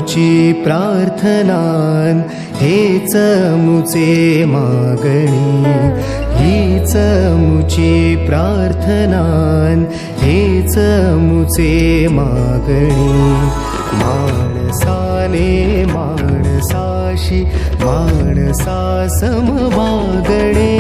मुची प्रार्थनान हेच मुचे मागणी, हीच मुची प्रार्थनान हेच मुचे मागणी। माणसाने माणसाशी माणसा सम वागणे,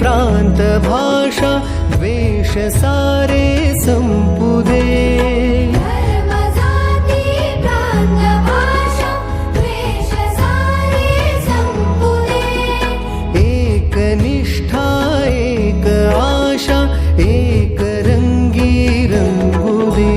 प्रांत भाषा द्वेष सारे संपू दे, धर्म जाती प्रांत भाषा द्वेष सारे संपू दे। एक निष्ठा एक आशा एक रंगी रंगू दे।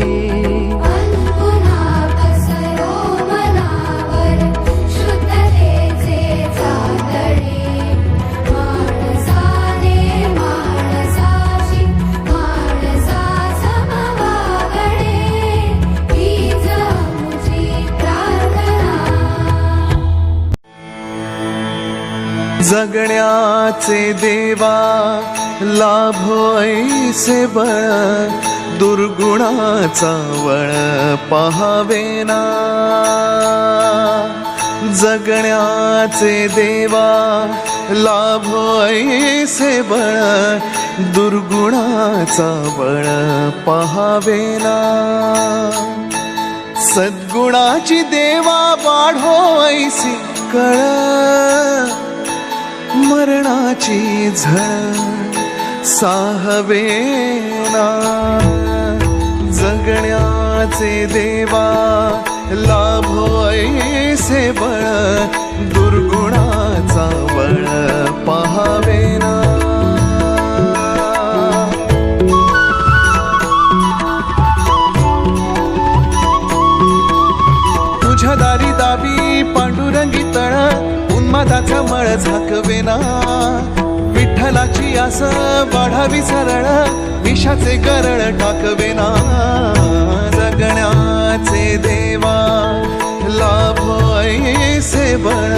जगण्याचे देवा लाभो ऐसे बळ, दुर्गुणाचा वळ पहावेना। जगण्याचे देवा लाभो ऐसे बळ, दुर्गुणाचा वळ पहावेना। सद्गुणाची देवा वाढो ऐसी कळ, मरणाची झळ साहवेना। जगण्याचे देवा लाभो ऐसे बळ, दुर्गुणाचा बळ पहावेना। तुझ्या दारी दाबी पांडुरंगी तळ, उन्मादाचा मळ झाकवेना। विठ्ठलाची आस वाढावी सरळ, विषाचे गरळ टाकवेना। जगण्याचे देवा लाभो ऐसे बळ,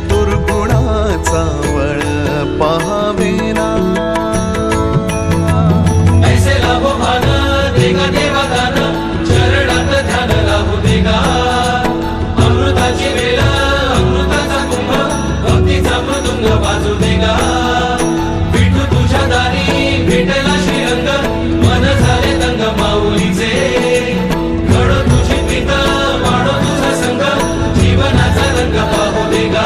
दुर्गुणाचा बळ पहावेना। ऐसे लाभो भान देगा देवा दान, चरणात ध्यान लाभू देगा। अमृताची वेळ अमृताचा कुंभ, भक्तीचा मृदुंग वाजू देगा। विठू तुझ्या दारी भेटला श्रीरंग, मन झाले दंग माऊलीचे। घडो तुझी प्रीत वाढो तुझा संग, जीवनाचा रंग पाहू देगा।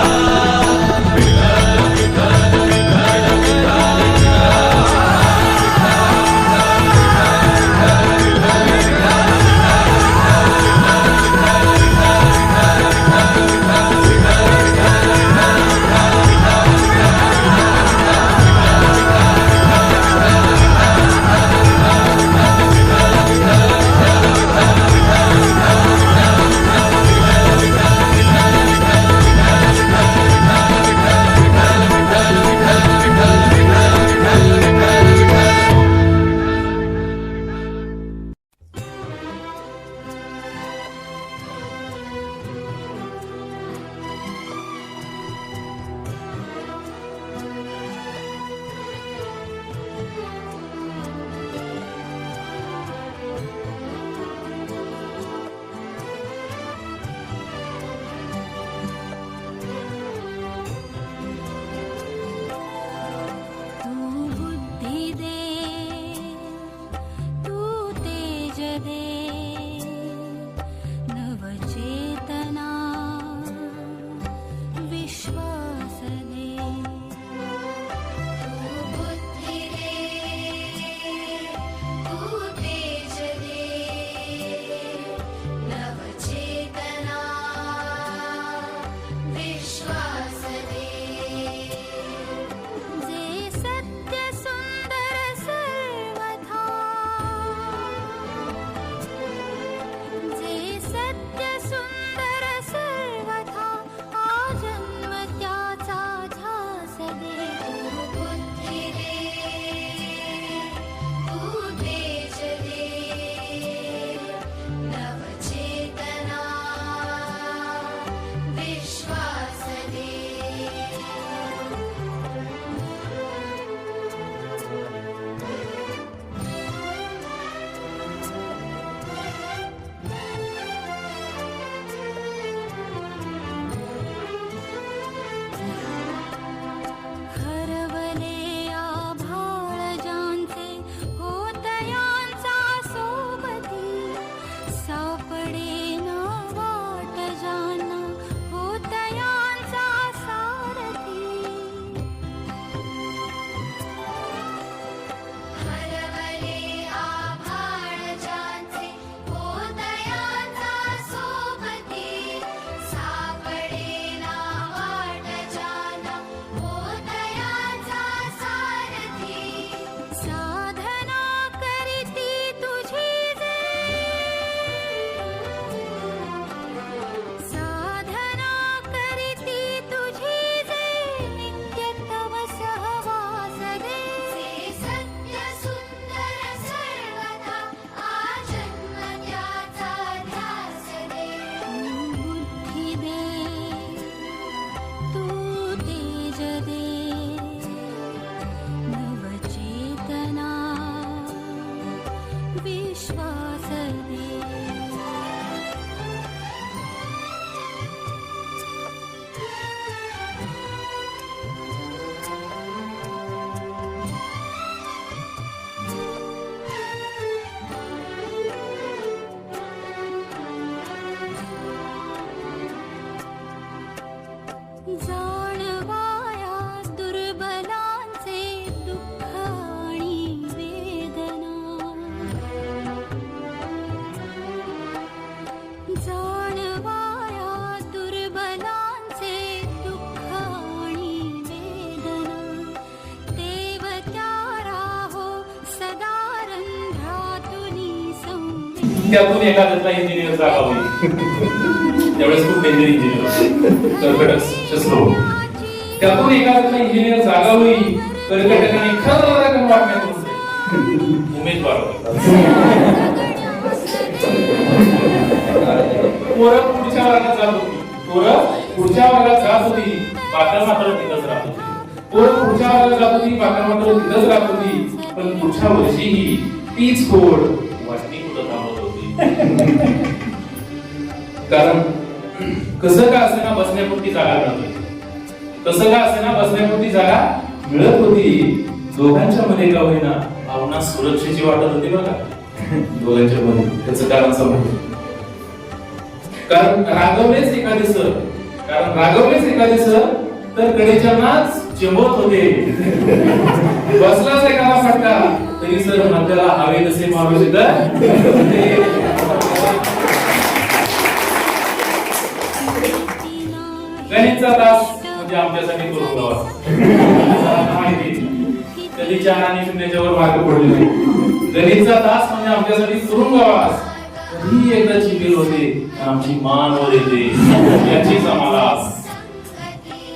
त्यातून एखाद्याचा इंजिनियर जागा होईल. त्यावेळेस खूप डेंजर इंजिनियर कर्कटक शस्त्र. त्यातून एखाद्याचा इंजिनियर जागा होईल कर्कटकाने खरं वाटण्यात उमेद बाळगली. पोरं पुढच्या वर्गात जात होती. बाकर मात्र तिथंच राहत होती. पोरं पुढच्या वर्गात जात होती. बाकर मात्र तिथंच राहत होती. पण पुढच्या वर्षीही तीच पोर वाटणी कुठं थांबत होती. कारण कसं का असेना बसण्यापुरती जागा मिळत होती. दोघांच्या मध्ये का होईना भावना सुरक्षेची वाटत होती बघा दोघांच्या मध्ये. त्याचं कारण समजलं. कारण रागवलेच एखादे सर तर कडेच्या नाच चिमवत होते. बसलाच एखादा फटका तरी सर मध्याला हवे तसे मारू शकत. गणितचा तास म्हणजे आमच्यासाठी तुरुंगवास. माहिती कधी 4 आणि 0 वर मार्क पडले नाही. गणितचा तास म्हणजे आमच्यासाठी तुरुंगवास. कधी एकदा चिंबील होते आमची मान वर येते याचीच आम्हाला आस.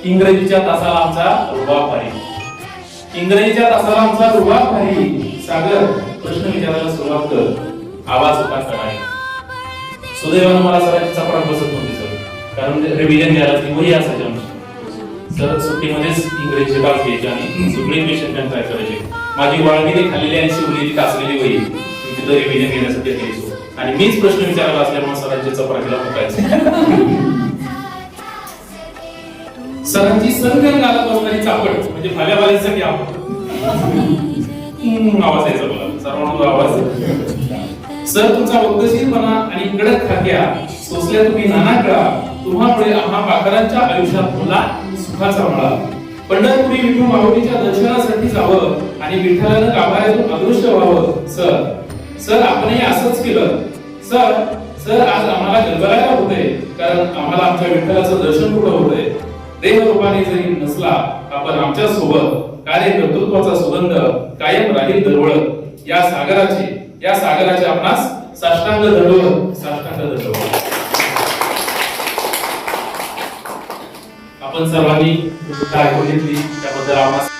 इंग्रजीच्या तासाला आमचा रुबाब भारी. सागर प्रश्न विचारायला सुरुवात कर. आवाज होता नाही. सुदैवानं मला सरांची चपराक बसत नव्हती सर. कारण रिव्हिजन घ्यायला ती वही असायची आमची. सर सुट्टीमध्येच इंग्रजीचे क्लास घ्यायचे आणि सगळे क्वेश्चन ट्राय करायचे. माझी वाळलेली खाल्लेली आणि शिवलेली कासलेली वही तिथं रिव्हिजन घेण्यासाठी घ्यायचो. आणि मीच प्रश्न विचारायला असल्यामुळे सरांच्या चपराकीला फुकायचं. सरांची संगण घालत बसणारी चापट म्हणजे भाल्यासाठी आपण आवाज यायचा बोला. सर्वांना आवाज. सर तुमचा वक्तशीरपणा आणि कडक खाक्या सोसल्या तुम्ही नाना कळा. तुम्हामुळे आम्हा पाखरांच्या आयुष्यात होला सुखाचा मळा. पंढरपुरी विठू माऊलीच्या दर्शनासाठी जावं आणि विठ्ठलानं गाभाऱ्यातून अदृश्य व्हावं. सर आपणही असंच केलं. सर आज आम्हाला गलबलायला होते कारण आम्हाला आमच्या विठ्ठलाचं दर्शन कुठं होतंय. देह रूपाने जरी नसला आपण आमच्या सोबत कार्य कर्तृत्वाचा सुगंध कायम राहील दरवळत. या सागराचे आपणास साष्टांग दंडवत. आपण सर्वांनी ऐकून घेतली त्याबद्दल आपणास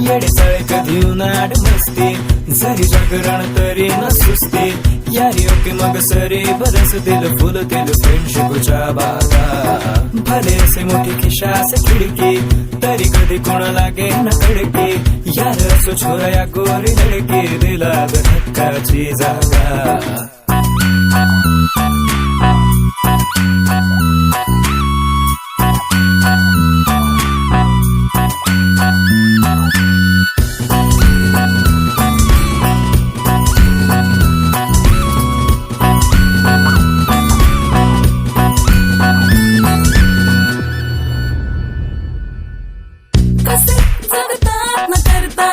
येडे सळक घेऊन आड मस्ती जरी जागरण तरी न सुस्ती यारी ओके मग सरी बरसतील फुलतील फ्रेंडशिपच्या बागा भले असे मोठी खिशा से खिडकी तरी कधी कोण लागे न खडकी यार असो छोरा या गोरी लडकी दिला धक्काची जागा कसे जगतात न करता